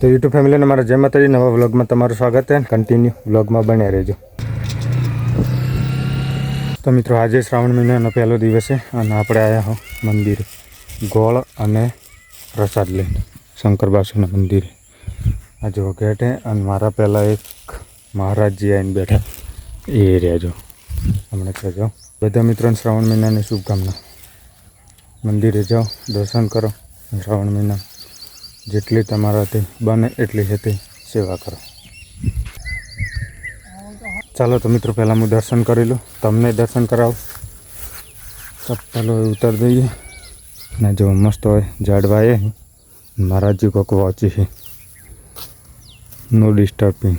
તો યુટ્યુબ ફેમિલીને મારા જય માતાજી, નવા વ્લોગમાં તમારું સ્વાગત છે. કન્ટિન્યુ વ્લોગમાં બન્યા રહેજો. તો મિત્રો, આજે શ્રાવણ મહિનાનો પહેલો દિવસ છે અને આપણે આવ્યા હો મંદિરે ગોળ અને પ્રસાદ લઈને શંકર બાસુના મંદિરે. આ જો ગેટ હે અને મારા પહેલાં એક મહારાજજી આવીને બેઠા એ રહેજો. હમણાં ત્યાં જાઓ. બધા મિત્રોને શ્રાવણ મહિનાની શુભકામના. મંદિરે જાઓ, દર્શન કરો. શ્રાવણ મહિના જેટલી તમારાથી બને એટલી છે સેવા કરો. ચાલો તો મિત્રો, પહેલાં હું દર્શન કરી લઉં, તમને દર્શન કરાવું. ચપ્પલો ઉતાર દઈએ ને જો મસ્ત હોય ઝાડવા એ મહારાજજી કોક વાંચી છે, નો ડિસ્ટર્બિંગ.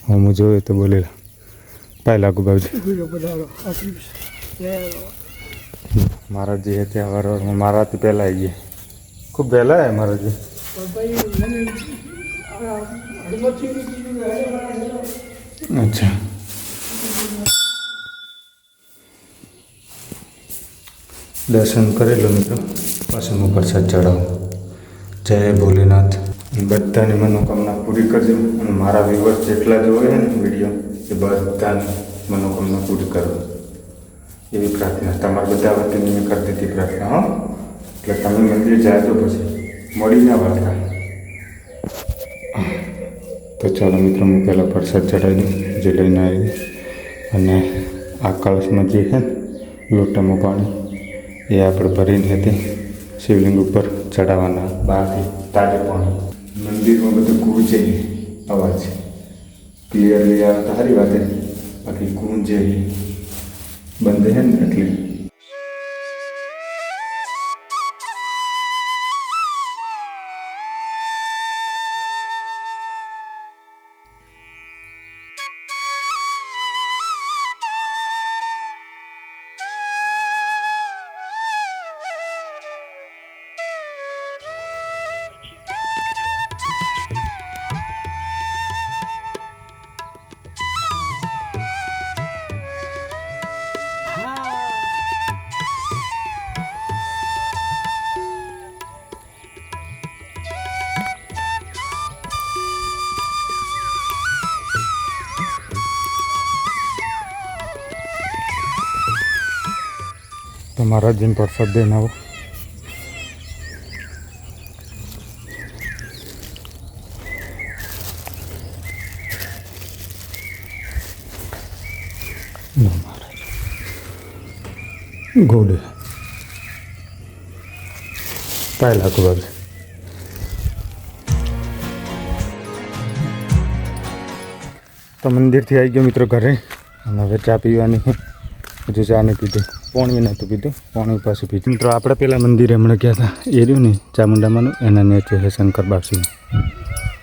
હું જોયું તો બોલેલા પાય લાગુ બાજુ મહારાજજી છે ત્યાં વારવારમાં મારાથી પહેલાં આવી ગયા. ખૂબ વહેલા હે મહારાજજી. અચ્છા, દર્શન કરી લો મિત્રો, પાછું હું પ્રસાદ ચડાવું. જય ભોલેનાથ. બધાની મનોકામના પૂરી કરજો અને મારા વ્યુઅર્સ જેટલા જ હોય ને વિડીયો એ બધાની મનોકામના પૂરી કરો એવી પ્રાર્થના તમારા બધા વતીની મેં કરી દીધી પ્રાર્થના. હો, એટલે તમે મંદિર જાય તો પછી મળી ના વાળતા. તો ચાલો મિત્રો, હું પહેલાં પ્રસાદ ચડાવી દઉં જે લઈને આવી. અને આ કળશમાં જે છે ને લોટામાં પાણી એ આપણે ભરીને હતી શિવલિંગ ઉપર ચડાવવાના. બહારથી તાજું પાણી. મંદિરમાં બધું ગૂંજે અવાજ ક્લિયરલી આવે તો સારી વાત. બાકી ગૂંજે બંધ છે ને એટલે તો મહારાજજીને પ્રસાદ દઈને આવો. ગોડે પાય લાગુ બાબુ. તો મંદિરથી આવી ગયો મિત્રો ઘરે અને હવે ચા પીવાની. હજુ ચા નહીં પીધું, પાણી નહોતું પીધું, પાણી પાછું પીધું. મિત્રો, આપણે પેલા મંદિરે હમણાં ગયા હતા એ રહ્યું ને ચામુંડામાંનું, એના નીચે છે શંકર બાપજીનું.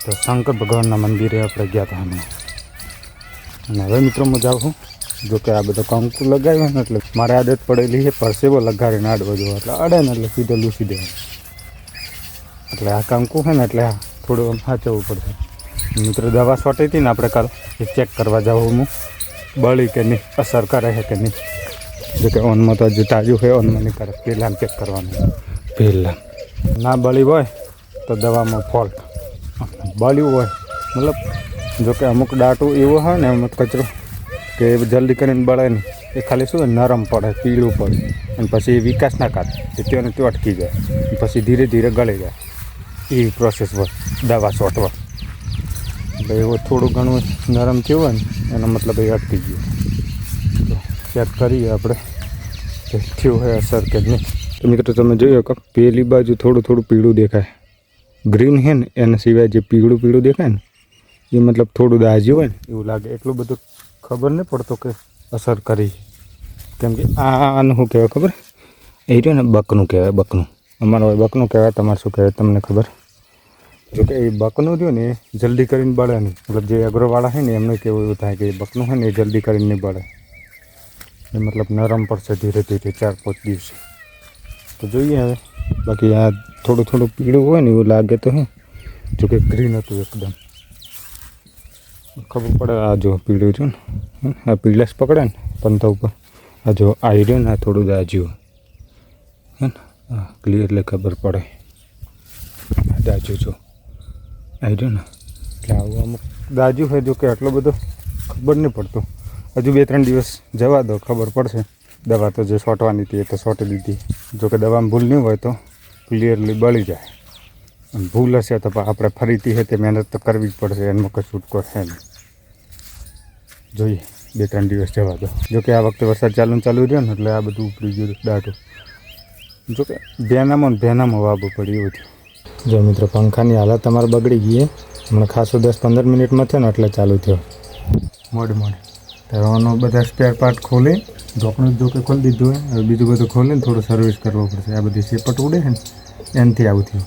તો શંકર ભગવાનના મંદિરે આપણે ગયા હતા હમણાં. અને હવે મિત્રો હું જાઉં છું. જોકે આ બધો કંકુ લગાવ્યો ને એટલે મારે આદત પડેલી છે પરસેવો લગાડીને આડવો જોવો, એટલે અડે ને એટલે સીધો લૂસી દેવાનું. એટલે આ કંકુ છે ને એટલે થોડું આમ સાચવવું પડશે. મિત્રો, દવા છોટી હતી ને આપણે કાલ એ ચેક કરવા જાઉં હું, બળી કે નહીં, અસર કરે છે કે નહીં. જોકે ઓનમાં તો હજુ તાજું હોય, ઓનમાં નહીં કરે. પહેલાં ચેક કરવાનું. પહેલાં ના બળી હોય તો દવામાં ફોલ્ટ, બળ્યું હોય મતલબ જોકે અમુક દાંટું એવું હોય ને અમુક કચરો કે જલ્દી કરીને બળે નહીં, એ ખાલી શું નરમ પડે, પીળું પડે અને પછી એ વિકાસ ના કાઢે, ત્યાંને ત્યાં અટકી જાય, પછી ધીરે ધીરે ગળી જાય. એ પ્રોસેસ હોય દવા છોટવા. એટલે એવું થોડું ઘણું નરમ થયું હોય ને એનો મતલબ એ અટકી ગયું. તો ચેક કરીએ આપણે કે થયું હોય અસર કે નહીં. તો મિત્રો, તમે જોયો કે પેલી બાજુ થોડું થોડું પીળું દેખાય, ગ્રીન છે ને એના સિવાય જે પીળું પીળું દેખાય ને એ મતલબ થોડું દાજ્યું હોય ને એવું લાગે. એટલું બધું ખબર નહીં પડતો કે અસર કરી. કેમ કે આનું શું કહેવાય ખબર? એ રહ્યું ને બકનું કહેવાય, બકનું. અમારું બકનું કહેવાય, તમારે શું કહેવાય તમને ખબર? જોકે એ બકનું રહ્યું ને એ જલ્દી કરીને બળે નહીં. મતલબ જે અગ્રવાળા છે ને એમને કેવું એવું થાય કે એ બકનું હોય ને એ જલ્દી કરીને નહીં બળે. એ મતલબ નરમ પડશે ધીરે ધીરે 4-5 દિવસે. તો જોઈએ હવે. બાકી આ થોડું થોડું પીળું હોય ને એવું લાગે તો હે. જોકે ગ્રીન હતું એકદમ, ખબર પડે. આ જો પીળું છે ને, આ પીળાશ પકડે ને પંથા ઉપર, આ જો આયરન આ થોડું દાજ્યું હે ને, ક્લિયરલી ખબર પડે દાજ્યું જો આવી રહ્યો ને એટલે આવું અમુક દાજુ હોય જો કે આટલો બધો ખબર નહીં પડતું. હજુ 2-3 દિવસ જવા દો, ખબર પડશે. દવા તો જે છોંટવાની હતી એ તો છોંટી દીધી. જો કે દવામાં ભૂલ નહીં હોય તો ક્લિયરલી બળી જાય, અને ભૂલ હશે તો આપણે ફરીથી છે તે મહેનત તો કરવી જ પડશે. એમાં કંઈ છૂટકો છે નહીં. જોઈએ 2-3 દિવસ જવા દો. જો કે આ વખતે વરસાદ ચાલુ રહ્યો ને એટલે આ બધું ઉપડી ગયું દાટું. જો કે ભેનામાં વાવવું પડ્યું એવું થયું. જો મિત્રો પંખાની હાલત તમારે બગડી ગઈ. હમણાં ખાસો 10-15 મિનિટમાં થયો ને એટલે ચાલુ થયો. મોડે તરવાનો બધા સ્પેર પાર્ટ ખોલે, ઢોકણું જો કે ખોલી દીધું હોય. હવે બીજું બધું ખોલે ને થોડું સર્વિસ કરવું પડશે. આ બધી સેપટ ઉડે છે ને એનાથી આવું થયું.